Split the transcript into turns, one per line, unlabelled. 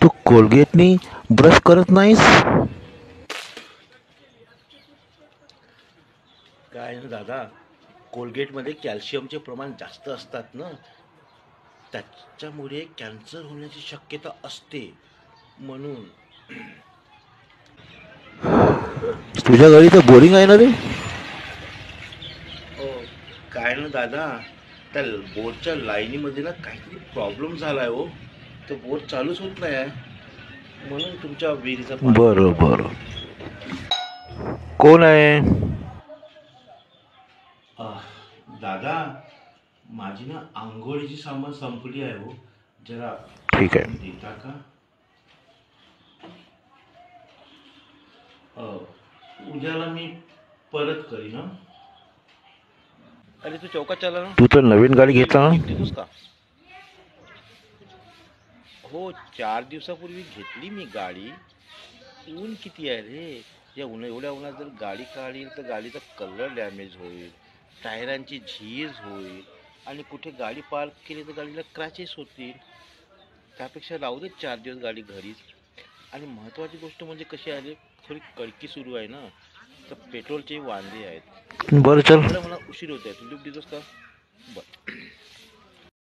तू कोलगेटनी brush करत नाहीस?
काय ना दादा, कोलगेटमध्ये कॅल्शियमचे प्रमाण जास्त असतात ना, त्याच्यामुळे कॅन्सर होण्याची शक्यता असते. म्हणून
तुझ्या घरी तर बोरिंग आहे ना रे?
हो, काय ना दादा, त्या बोरच्या लाईनीमध्ये ना काहीतरी प्रॉब्लेम झालाय हो. तो बोर चालूच होत नाही आहे, म्हणून तुमच्या विहिरीचं पाणी
बरं
घेतो आहे.
बरं. कोण आहे?
आह, दादा, माझी ना आंघोळीची सामान संपली आहे हो. जरा
ठीक
आणून
आहे.
देता का? उद्याला मी परत करीन हं. अरे तू चौकात चला ना.
तू तर नवीन गाडी
तू
घेतला
येऊन
ना?
गिफ्ट देतोस का? हो, 4 दिवसापूर्वी घेतली मी गाडी. ऊन किती आहे रे. एवढ्या उन्हात जर गाडी काढील तर गाडीचा कलर डॅमेज होईल, टायरांची झीज होईल, आणि कुठे गाडी पार्क केली तर गाडीला क्रॅचेस होतील. त्यापेक्षा राहू दे 4 दिवस गाडी घरीच. आणि महत्त्वाची गोष्ट म्हणजे कशी आहे रे, थोडी कडकी सुरू आहे ना, तर पेट्रोलचे वांदे आहेत.
बरं चल.
बरं, मला उशीर होत आहे, तू लिफ्ट देतोस का?